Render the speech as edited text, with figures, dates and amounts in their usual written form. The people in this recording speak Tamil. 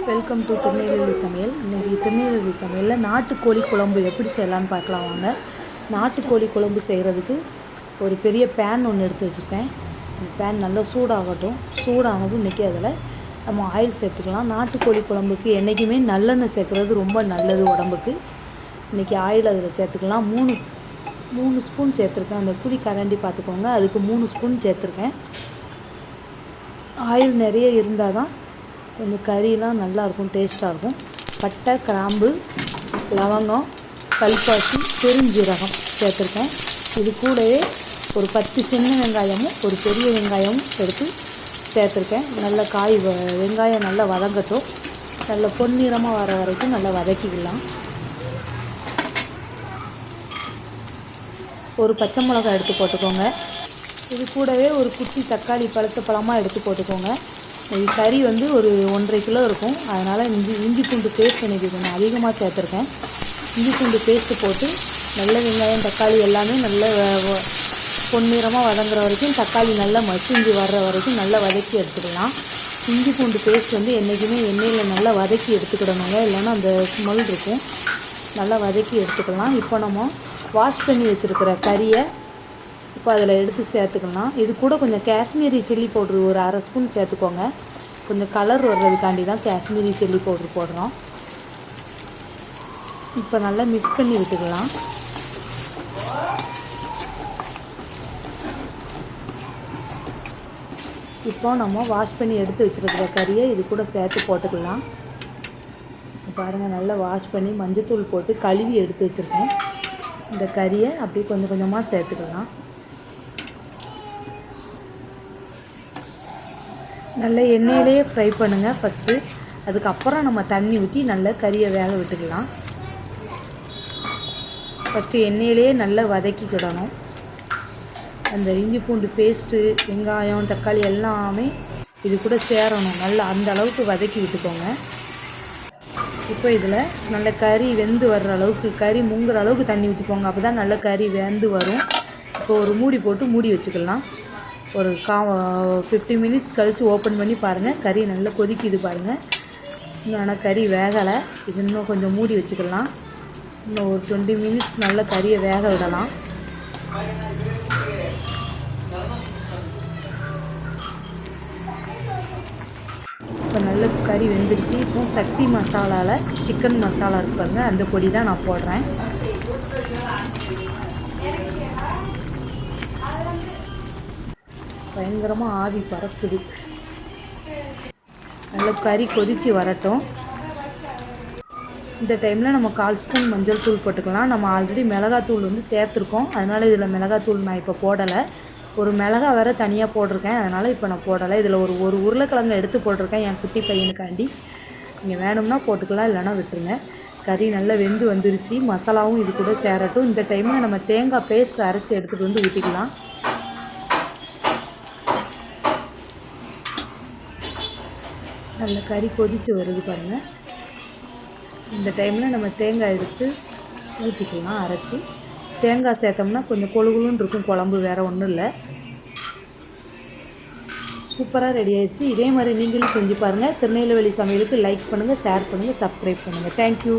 வெல்கம் டு திருநெல்வேலி சமையல். இன்றைக்கி திருநெல்வேலி சமையலில் நாட்டுக்கோழி குழம்பு எப்படி செய்யலான்னு பார்க்கலாம் வாங்க. நாட்டுக்கோழி குழம்பு செய்கிறதுக்கு ஒரு பெரிய பேன் ஒன்று எடுத்து வச்சுருக்கேன். அந்த பேன் நல்லா சூடாகட்டும். சூடானதும் இன்றைக்கி அதில் நம்ம ஆயில் சேர்த்துக்கலாம். நாட்டுக்கோழி குழம்புக்கு என்றைக்குமே நல்லெண்ணெய் சேர்க்குறது ரொம்ப நல்லது உடம்புக்கு. இன்றைக்கி ஆயில் அதில் சேர்த்துக்கலாம். மூணு ஸ்பூன் சேர்த்துருக்கேன். அந்த குழி கரண்டி பார்த்துக்கோங்க, அதுக்கு 3 ஸ்பூன் சேர்த்துருக்கேன். ஆயில் நிறைய இருந்தால் தான் கொஞ்சம் கறியெலாம் நல்லாயிருக்கும், டேஸ்ட்டாக இருக்கும். பட்டை, கிராம்பு, லவங்கம், கல்பாசி, பெருஞ்சீரகம் சேர்த்துருக்கேன். இது கூடவே ஒரு 10 சின்ன வெங்காயமும் ஒரு பெரிய வெங்காயமும் எடுத்து சேர்த்துருக்கேன். நல்ல வெங்காயம் நல்லா வதங்கட்டும். நல்ல பொன்னிறமாக வர வரைக்கும் நல்லா வதக்கிக்கலாம். ஒரு பச்சை மிளகாய் எடுத்து போட்டுக்கோங்க. இது கூடவே ஒரு குட்டி தக்காளி பழுத்த பழமாக எடுத்து போட்டுக்கோங்க. இது கறி ஒரு 1.5 கிலோ இருக்கும். அதனால் இஞ்சி பூண்டு பேஸ்ட் எனக்கு கொஞ்சம் அதிகமாக சேர்த்துருக்கேன். இஞ்சி பூண்டு பேஸ்ட்டு போட்டு நல்ல வெங்காயம், தக்காளி எல்லாமே நல்ல பொன்னிறமாக வதங்குற வரைக்கும், தக்காளி நல்லா மசிஞ்சு வர்ற வரைக்கும் நல்லா வதக்கி எடுத்துக்கலாம். இஞ்சி பூண்டு பேஸ்ட் என்றைக்குமே எண்ணெயில் நல்லா வதக்கி எடுத்துக்கிடணுங்க, இல்லைன்னா அந்த ஸ்மெல் இருக்கும். நல்லா வதக்கி எடுத்துக்கலாம். இப்போ நம்ம வாஷ் பண்ணி வச்சுருக்கிற கறியை இப்போ அதில் எடுத்து சேர்த்துக்கலாம். இது கூட கொஞ்சம் காஷ்மீரி சில்லி பவுட்ரு ஒரு 1/2 ஸ்பூன் சேர்த்துக்கோங்க. கொஞ்சம் கலர் வர்றதுக்காண்டி தான் காஷ்மீரி சில்லி பவுட்ரு போடுறோம். இப்போ நல்லா மிக்ஸ் பண்ணி விட்டுக்கலாம். இப்போ நம்ம வாஷ் பண்ணி எடுத்து வச்சுருக்கிற கறியை இது கூட சேர்த்து போட்டுக்கலாம். பாருங்கள், நல்லா வாஷ் பண்ணி மஞ்சத்தூள் போட்டு கழுவி எடுத்து வச்சுருக்கேன். இந்த கறியை அப்படியே கொஞ்சம் கொஞ்சமாக சேர்த்துக்கலாம். நல்ல எண்ணெயிலேயே ஃப்ரை பண்ணுங்கள் ஃபஸ்ட்டு. அதுக்கப்புறம் நம்ம தண்ணி ஊற்றி நல்லா கறியை வேக விட்டுக்கலாம். ஃபஸ்ட்டு எண்ணெயிலேயே நல்லா வதக்கிக்கிடணும். அந்த இஞ்சி பூண்டு பேஸ்ட்டு, வெங்காயம், தக்காளி எல்லாமே இது கூட சேரணும். நல்லா அந்த அளவுக்கு வதக்கி விட்டுக்கோங்க. இப்போ இதில் நல்ல கறி வெந்து வர்ற அளவுக்கு, கறி முங்குற அளவுக்கு தண்ணி ஊற்றிக்கோங்க. அப்போ தான் நல்ல கறி வெந்து வரும். இப்போ ஒரு மூடி போட்டு மூடி வச்சுக்கலாம். ஒரு 50 மினிட்ஸ் கழித்து ஓப்பன் பண்ணி பாருங்கள். கறி நல்லா கொதிக்குது பாருங்கள். இன்னும் ஆனால் கறி வேகலை. இது இன்னும் கொஞ்சம் மூடி வச்சுக்கலாம். இன்னும் ஒரு 20 மினிட்ஸ் நல்லா கறியை வேக விடலாம். இப்போ நல்ல கறி வெந்துருச்சு. இப்போ சக்தி மசாலாவில் சிக்கன் மசாலா இருக்கு பாருங்கள், அந்த பொடி தான் நான் போடுறேன். பயங்கரமாக ஆவி பறக்குது. நல்ல கறி கொதித்து வரட்டும். இந்த டைமில் நம்ம 1/4 ஸ்பூன் மஞ்சள் தூள் போட்டுக்கலாம். நம்ம ஆல்ரெடி மிளகாத்தூள் சேர்த்துருக்கோம். அதனால் இதில் மிளகாத்தூள் நான் இப்போ போடலை. ஒரு மிளகா வேறு தனியாக போட்டிருக்கேன், அதனால் இப்போ நான் போடலை. இதில் ஒரு உருளைக்கிழங்கு எடுத்து போட்டிருக்கேன் என் குட்டி பையனுக்காண்டி. நீங்கள் வேணும்னா போட்டுக்கலாம், இல்லைனா விட்டுருங்க. கறி நல்லா வெந்து வந்துருச்சு. மசாலாவும் இது கூட சேரட்டும். இந்த டைமில் நம்ம தேங்காய் பேஸ்ட் அரைச்சி எடுத்துகிட்டு ஊற்றிக்கலாம். நல்ல கறி கொதித்து வருது பாருங்கள். இந்த டைமில் நம்ம தேங்காய் எடுத்து ஊற்றிக்கலாம் அரைச்சி. தேங்காய் சேர்த்தோம்னா கொஞ்சம் கொழுகுலுன்னு இருக்கும் குழம்பு, வேறு ஒன்றும் இல்லை. சூப்பராக ரெடி ஆயிடுச்சு. இதே மாதிரி நீங்களும் செஞ்சு பாருங்கள். திருநெல்வேலி சமையலுக்கு லைக் பண்ணுங்கள், ஷேர் பண்ணுங்கள், சப்ஸ்கிரைப் பண்ணுங்கள். தேங்க்யூ.